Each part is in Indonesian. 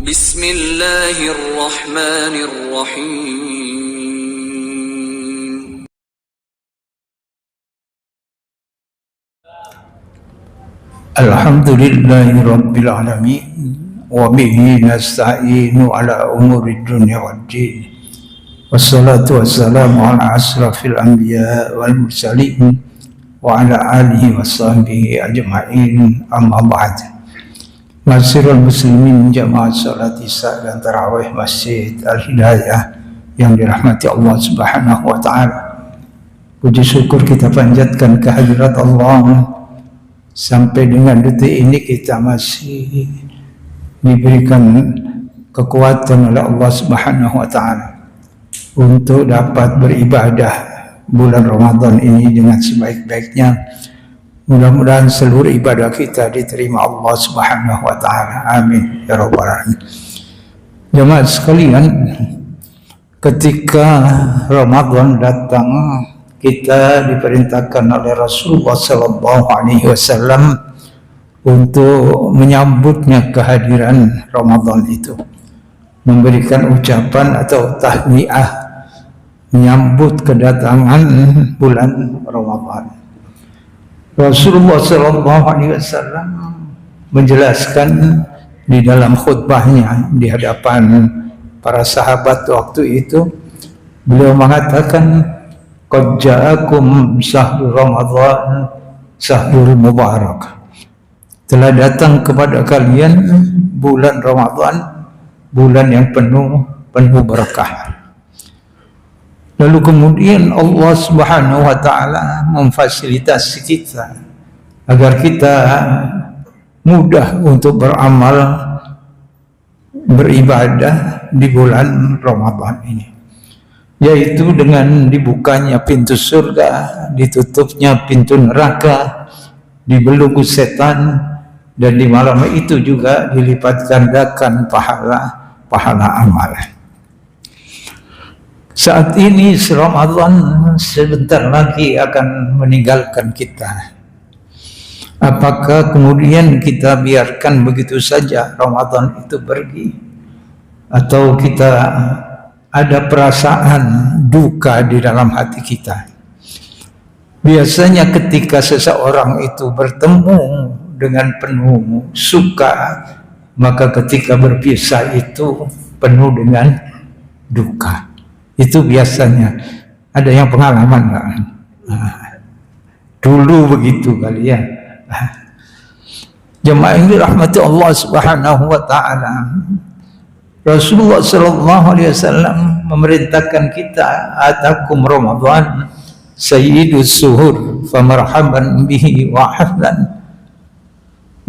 Bismillahirrahmanirrahim. Alhamdulillahirabbil alamin wa bihi nasta'inu ala umuri dunya waddin. Wassalatu wassalamu ala asrafil anbiya wal mursalin wa ala alihi washabbihi ajma'in, amma ba'd. Masyarul muslimin jamaah salat isya dan tarawih Masjid Al-Hidayah yang dirahmati Allah Subhanahu wa taala. Puji syukur kita panjatkan kehadirat Allah. Sampai dengan detik ini kita masih diberikan kekuatan oleh Allah Subhanahu wa taala untuk dapat beribadah bulan Ramadan ini dengan sebaik-baiknya. Mudah-mudahan seluruh ibadah kita diterima Allah Subhanahu wa taala. Amin ya rabbal alamin. Jemaah sekalian, ketika Ramadan datang, kita diperintahkan oleh Rasulullah SAW untuk menyambutnya kehadiran Ramadan itu, memberikan ucapan atau tahniah menyambut kedatangan bulan Ramadan. Rasulullah SAW menjelaskan di dalam khutbahnya di hadapan para sahabat waktu itu, beliau mengatakan, qad ja'akum syahrul Ramadan syahrul mubarak. Telah datang kepada kalian bulan Ramadan, bulan yang penuh berkah. Lalu kemudian Allah Subhanahu wa taala memfasilitasi kita agar kita mudah untuk beramal, beribadah di bulan Ramadan ini, yaitu dengan dibukanya pintu surga, ditutupnya pintu neraka, dibelenggu setan, dan di malam itu juga dilipat gandakan pahala amal. Saat ini Ramadan sebentar lagi akan meninggalkan kita. Apakah kemudian kita biarkan begitu saja Ramadan itu pergi, atau kita ada perasaan duka di dalam hati kita? Biasanya ketika seseorang itu bertemu dengan penuh suka, maka ketika berpisah itu penuh dengan duka. Itu biasanya. Ada yang pengalaman nggak? Dulu begitu kali ya. Jemaah yang dirahmati Allah Subhanahu wa taala, Rasulullah SAW memerintahkan kita, atakum Ramadan sayyidus suhur famarhaban bihi wa ahlan.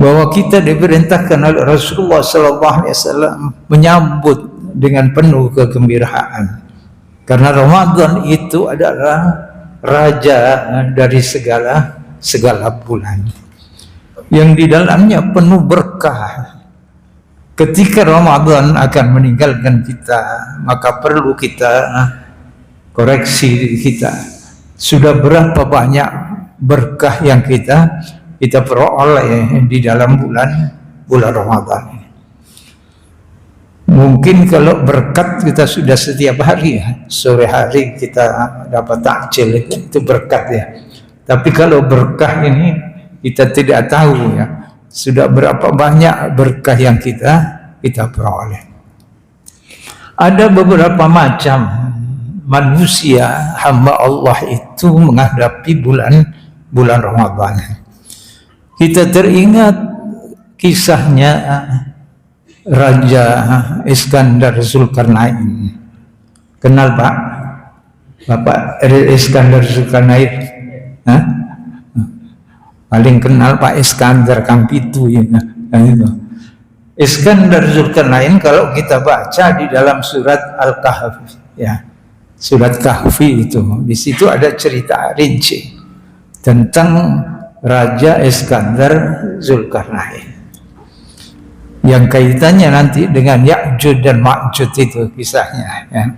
Bahwa kita diperintahkan oleh Rasulullah SAW menyambut dengan penuh kegembiraan, karena Ramadan itu adalah raja dari segala bulan yang di dalamnya penuh berkah. Ketika Ramadan akan meninggalkan kita, maka perlu kita koreksi diri kita. Sudah berapa banyak berkah yang kita peroleh di dalam bulan Ramadan ini? Mungkin kalau berkat kita sudah setiap hari ya, sore hari kita dapat takjil, itu berkat ya. Tapi kalau berkah ini kita tidak tahu ya, sudah berapa banyak berkah yang kita peroleh. Ada beberapa macam manusia hamba Allah itu menghadapi bulan Ramadan. Kita teringat kisahnya Raja Iskandar Zulkarnain. Kenal Pak? Bapak Iskandar Zulkarnain? Hah? Paling kenal Pak Iskandar Kang Pitu ya. Gitu. Iskandar Zulkarnain kalau kita baca di dalam surat Al-Kahfi ya, surat Kahfi itu, di situ ada cerita rinci tentang Raja Iskandar Zulkarnain yang kaitannya nanti dengan Ya'juj dan Ma'juj itu kisahnya ya.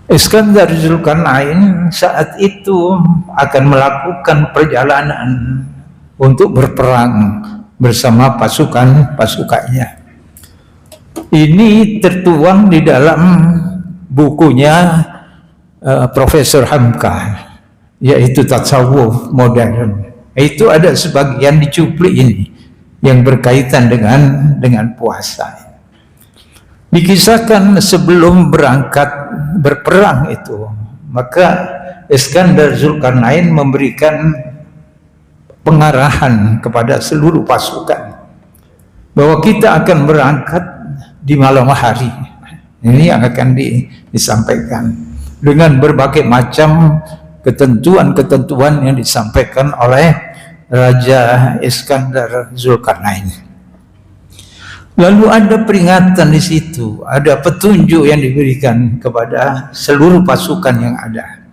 Iskandar Zulkarnain saat itu akan melakukan perjalanan untuk berperang bersama pasukannya. Ini tertuang di dalam bukunya Profesor Hamka, yaitu Tasawuf Modern. Itu ada sebagian dicuplik ini yang berkaitan dengan puasa. Dikisahkan sebelum berangkat berperang itu, maka Iskandar Zulkarnain memberikan pengarahan kepada seluruh pasukan bahwa kita akan berangkat di malam hari. Ini yang akan disampaikan dengan berbagai macam ketentuan-ketentuan yang disampaikan oleh Raja Iskandar Zulkarnain. Lalu ada peringatan di situ, ada petunjuk yang diberikan kepada seluruh pasukan yang ada.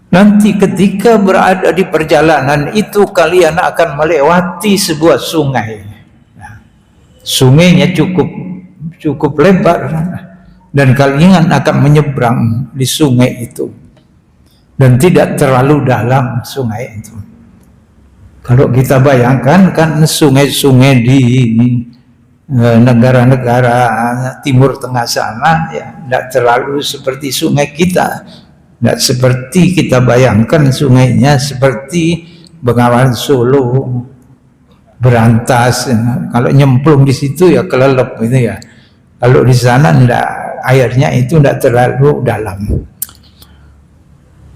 Nanti ketika berada di perjalanan itu kalian akan melewati sebuah sungai. Nah, sungainya cukup lebar dan kalian akan menyeberang di sungai itu dan tidak terlalu dalam sungai itu. Kalau kita bayangkan kan sungai-sungai di negara-negara Timur Tengah sana ya tidak terlalu seperti sungai kita. Tidak seperti kita bayangkan sungainya seperti Bengawan Solo, Berantas. Kalau nyemplung di situ ya kelelep gitu ya. Kalau di sana enggak, airnya itu tidak terlalu dalam.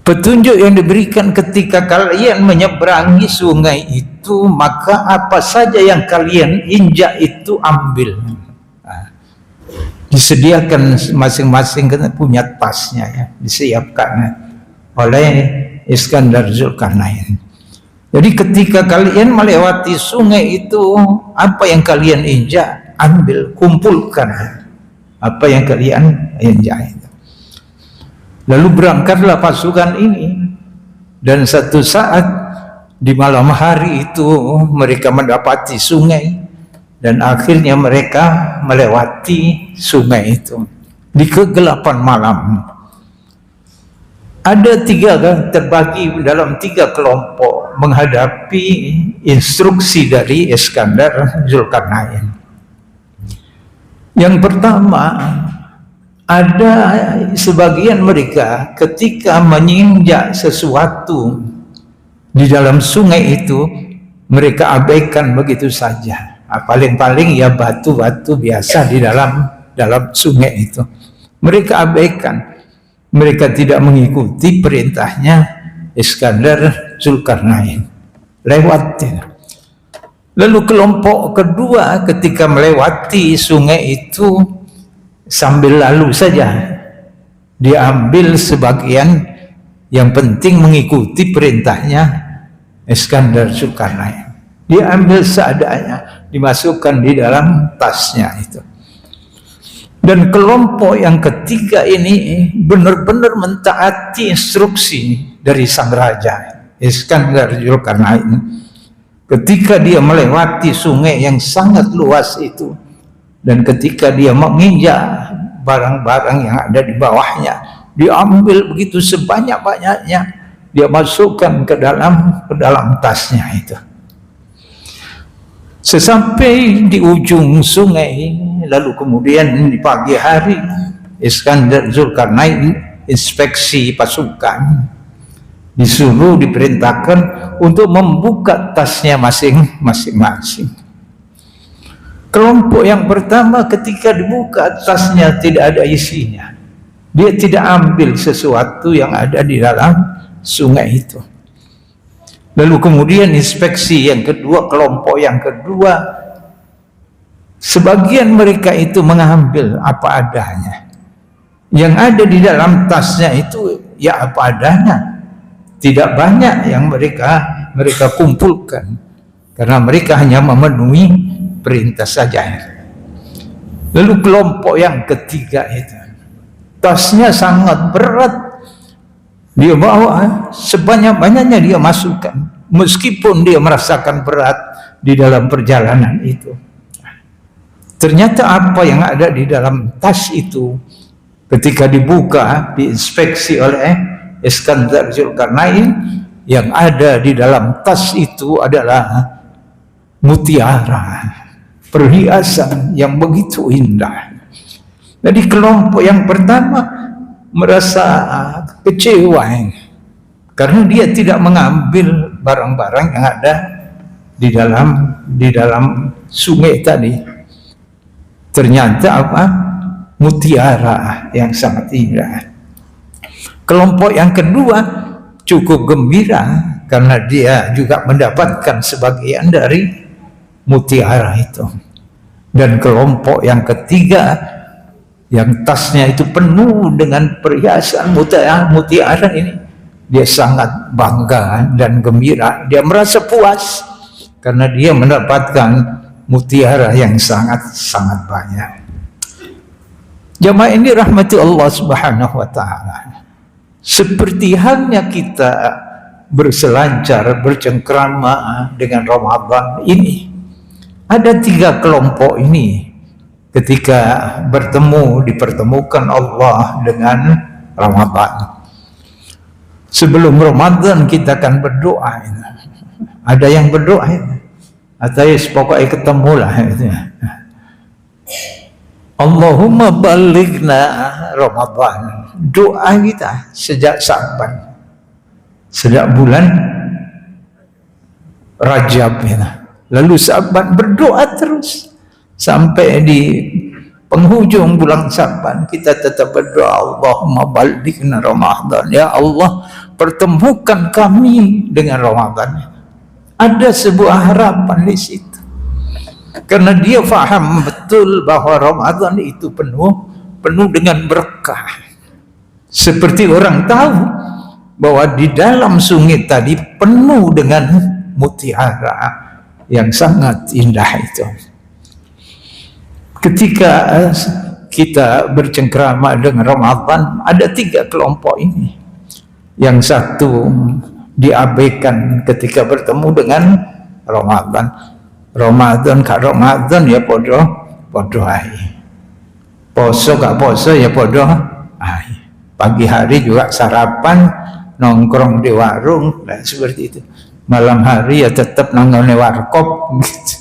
Petunjuk yang diberikan ketika kalian menyeberangi sungai itu, maka apa saja yang kalian injak itu ambil. Disediakan masing-masing punya tasnya ya, disiapkan oleh Iskandar Zulkarnain. Jadi ketika kalian melewati sungai itu, apa yang kalian injak ambil, kumpulkan apa yang kalian injak itu. Lalu berangkatlah pasukan ini, dan satu saat di malam hari itu mereka mendapati sungai. Dan akhirnya mereka melewati sungai itu di kegelapan malam. Ada terbagi dalam 3 kelompok menghadapi instruksi dari Iskandar Zulkarnain. Yang pertama, ada sebagian mereka ketika menginjak sesuatu di dalam sungai itu, mereka abaikan begitu saja. Paling-paling ya batu-batu biasa di dalam sungai itu. Mereka abaikan. Mereka tidak mengikuti perintahnya Iskandar Zulkarnain. Lewatin. Lalu kelompok kedua ketika melewati sungai itu sambil lalu saja. Diambil sebagian, yang penting mengikuti perintahnya Iskandar Zulkarnain. Dia ambil seadanya, dimasukkan di dalam tasnya itu. Dan kelompok yang ketiga ini benar-benar mentaati instruksi dari sang raja Iskandar Zulkarnain. Ketika dia melewati sungai yang sangat luas itu, dan ketika dia menginjak barang-barang yang ada di bawahnya, diambil begitu sebanyak-banyaknya, dia masukkan ke dalam tasnya itu. Sesampai di ujung sungai, lalu kemudian di pagi hari Iskandar Zulkarnain inspeksi pasukan, disuruh diperintahkan untuk membuka tasnya masing-masing. Kelompok yang pertama ketika dibuka tasnya tidak ada isinya, dia tidak ambil sesuatu yang ada di dalam sungai itu. Lalu kemudian inspeksi yang kedua, kelompok yang kedua, sebagian mereka itu mengambil apa adanya. Yang ada di dalam tasnya itu ya apa adanya. Tidak banyak yang mereka kumpulkan, karena mereka hanya memenuhi perintah saja. Lalu kelompok yang ketiga itu, tasnya sangat berat. Dia bawa sebanyak-banyaknya, dia masukkan, meskipun dia merasakan berat di dalam perjalanan itu. Ternyata apa yang ada di dalam tas itu ketika dibuka, diinspeksi oleh Iskandar Zulkarnain, yang ada di dalam tas itu adalah mutiara. perhiasan yang begitu indah. Jadi kelompok yang pertama merasa kecewa karena dia tidak mengambil barang-barang yang ada di dalam sungai tadi. Ternyata apa? Mutiara yang sangat indah. Kelompok yang kedua cukup gembira karena dia juga mendapatkan sebagian dari mutiara itu. Dan kelompok yang ketiga yang tasnya itu penuh dengan perhiasan mutiara ini, dia sangat bangga dan gembira. Dia merasa puas karena dia mendapatkan mutiara yang sangat banyak. Jamaah ini rahmati Allah Subhanahu wa taala. Seperti halnya kita berselancar, bercengkrama dengan Ramadan ini, ada 3 kelompok ini ketika dipertemukan Allah dengan Ramadan. Sebelum Ramadan kita akan berdoa. Ada yang berdoa atau pokoknya ketemulah itu. Allahumma balighna Ramadan. Doa kita sejak Sya'ban, sejak bulan Rajab ya. Lalu Sya'ban berdoa terus sampai di penghujung bulan Sya'ban kita tetap berdoa, Allahumma balighna Ramadan. Ya Allah, pertemukan kami dengan Ramadan. Ada sebuah harapan di situ. Karena dia faham betul bahwa Ramadan itu penuh dengan berkah. Seperti orang tahu bahwa di dalam sungai tadi penuh dengan mutiara yang sangat indah itu. Ketika kita bercengkrama dengan Ramadan, ada 3 kelompok ini. Yang satu diabaikan ketika bertemu dengan Ramadan. Ramadan ya podo ai. Poso gak poso ya podo ai. Pagi hari juga sarapan, nongkrong di warung, nah, seperti itu. Malam hari ya tetap nanggone warkop, gitu.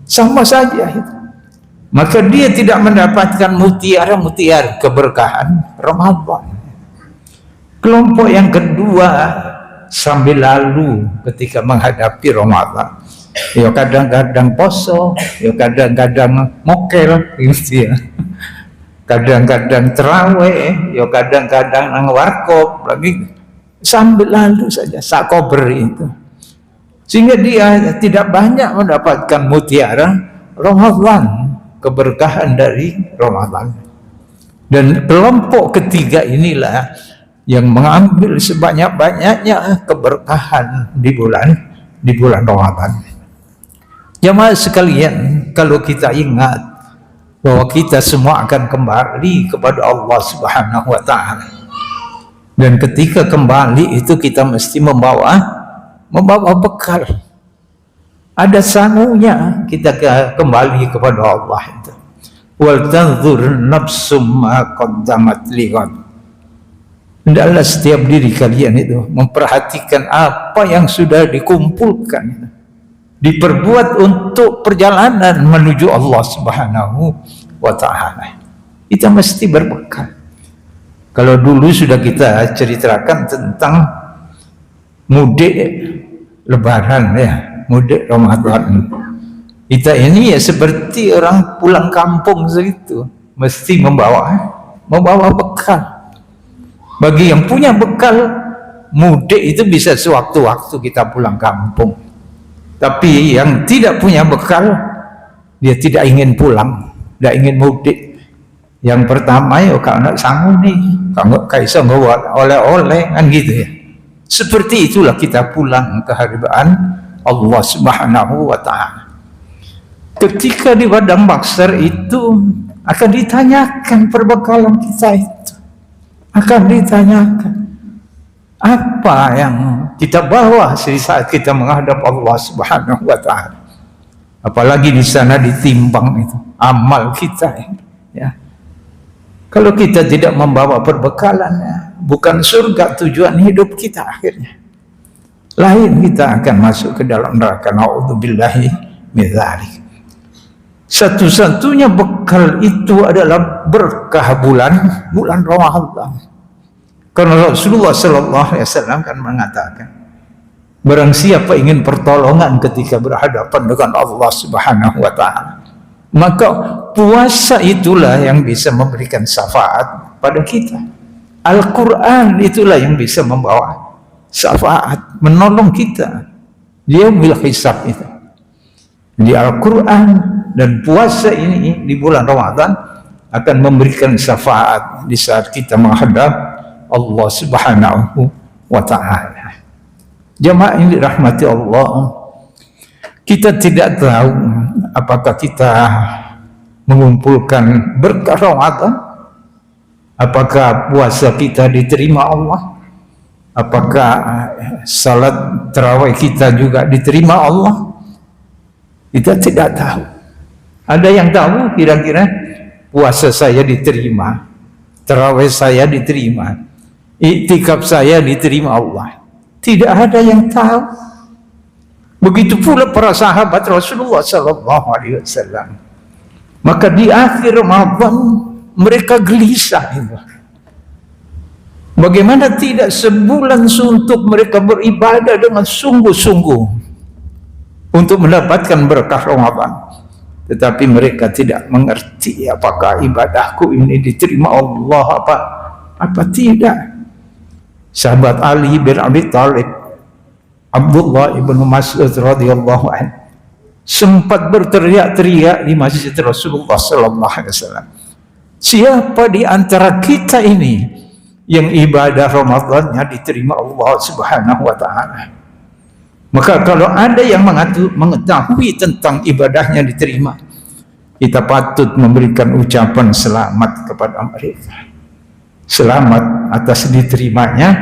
Sama saja itu. Maka dia tidak mendapatkan mutiara keberkahan Ramadan. Kelompok yang kedua sambil lalu ketika menghadapi Ramadan. Ya kadang-kadang poso, ya kadang-kadang mokel gitu ya. Kadang-kadang terawih, ya kadang-kadang nang warkop lagi, sambil lalu saja sakober itu. Sehingga dia tidak banyak mendapatkan mutiara Ramadan, keberkahan dari Ramadan. Dan kelompok ketiga inilah yang mengambil sebanyak-banyaknya keberkahan di bulan Ramadan. Jamaah sekalian, kalau kita ingat bahwa kita semua akan kembali kepada Allah Subhanahu wa taala. Dan ketika kembali itu kita mesti membawa bekal. Ada sangunya kita kembali kepada Allah itu. Wal tanzur nafsum ma qaddamat lighad. Hendaklah setiap diri kalian itu memperhatikan apa yang sudah dikumpulkan, diperbuat untuk perjalanan menuju Allah Subhanahu wa taala. Kita mesti berbekal. Kalau dulu sudah kita ceritakan tentang mudik lebaran ya, mudik Ramadan. Kita ini ya seperti orang pulang kampung segitu, mesti membawa bekal. Bagi yang punya bekal, mudik itu bisa sewaktu-waktu kita pulang kampung. Tapi yang tidak punya bekal, dia tidak ingin pulang, tidak ingin mudik. Yang pertama ya kalau nak sanggup nih, kalau kaisa nggak oleh-oleh kan gitu ya. Seperti itulah kita pulang ke hadirat Allah Subhanahu wa taala. Ketika di padang mahsyar itu akan ditanyakan perbekalan kita itu. Akan ditanyakan apa yang kita bawa saat kita menghadap Allah Subhanahu wa taala. Apalagi di sana ditimbang itu amal kita ya. Kalau kita tidak membawa perbekalan, bukan surga tujuan hidup kita akhirnya. Lain kita akan masuk ke dalam neraka. Nauzubillahi min dzalik. Satu-satunya bekal itu adalah berkah bulan Ramadan. Karena Rasulullah sallallahu alaihi wasallam kan mengatakan, barang siapa ingin pertolongan ketika berhadapan dengan Allah Subhanahu wa taala, maka puasa itulah yang bisa memberikan syafaat pada kita. Al-Quran itulah yang bisa membawa syafaat, menolong kita di yaumil hisab itu. Di Al-Quran dan puasa ini di bulan Ramadan akan memberikan syafaat di saat kita menghadap Allah Subhanahu wa taala. Jemaah yang dirahmati Allah, kita tidak tahu apakah kita mengumpulkan berkah Ramadan, apakah puasa kita diterima Allah, apakah salat tarawih kita juga diterima Allah. Kita tidak tahu. Ada yang tahu kira-kira puasa saya diterima, tarawih saya diterima, iktikaf saya diterima Allah. Tidak ada yang tahu. Begitu pula para sahabat Rasulullah sallallahu alaihi wasallam. Maka di akhir Ramadan mereka gelisah. Bagaimana tidak sebulan suntuk mereka beribadah dengan sungguh-sungguh untuk mendapatkan berkah Ramadan. Tetapi mereka tidak mengerti apakah ibadahku ini diterima Allah apa tidak. Sahabat Ali bin Abi Thalib, Abdullah ibn Mas'ud radhiyallahu anhu sempat berteriak-teriak di masjid Rasulullah sallallahu alaihi wasallam, siapa di antara kita ini yang ibadah Ramadannya diterima Allah Subhanahu wa taala? Maka kalau ada yang mengetahui tentang ibadahnya diterima, kita patut memberikan ucapan selamat kepada mereka. Selamat atas diterimanya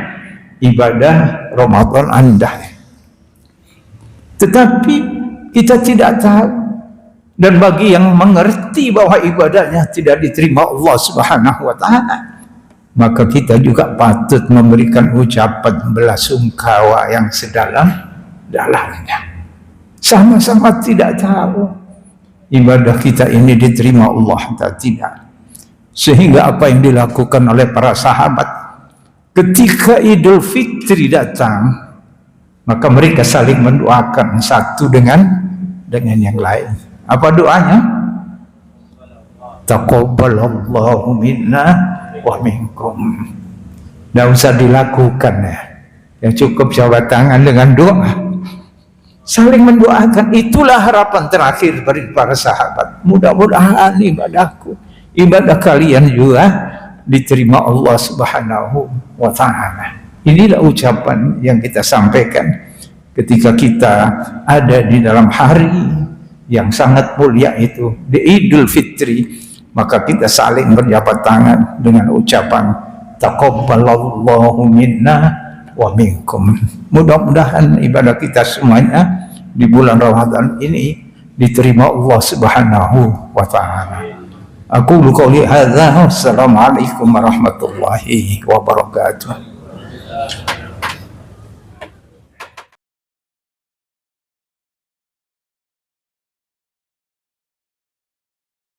ibadah Ramadan Anda. Tetapi kita tidak tahu, dan bagi yang mengerti bahwa ibadahnya tidak diterima Allah Subhanahu wa taala, maka kita juga patut memberikan ucapan belasungkawa yang sedalam-dalamnya. Sama-sama tidak tahu ibadah kita ini diterima Allah atau tidak. Sehingga apa yang dilakukan oleh para sahabat ketika Idul Fitri datang, maka mereka saling mendoakan satu dengan yang lain. Apa doanya? Taqabbalallahu minna wa minkum. Tidak usah dilakukan ya. Yang cukup jabat tangan dengan doa. Saling mendoakan, itulah harapan terakhir bagi para sahabat. Mudah-mudahan ibadah kalian juga diterima Allah Subhanahu wa taala. Inilah ucapan yang kita sampaikan ketika kita ada di dalam hari yang sangat mulia itu, di Idul Fitri. Maka kita saling berjabat tangan dengan ucapan taqabbalallahu minna wa minkum. Mudah-mudahan ibadah kita semuanya di bulan Ramadan ini diterima Allah Subhanahu wa taala. Aku qouli hadza, wassalamualaikum warahmatullahi wabarakatuh.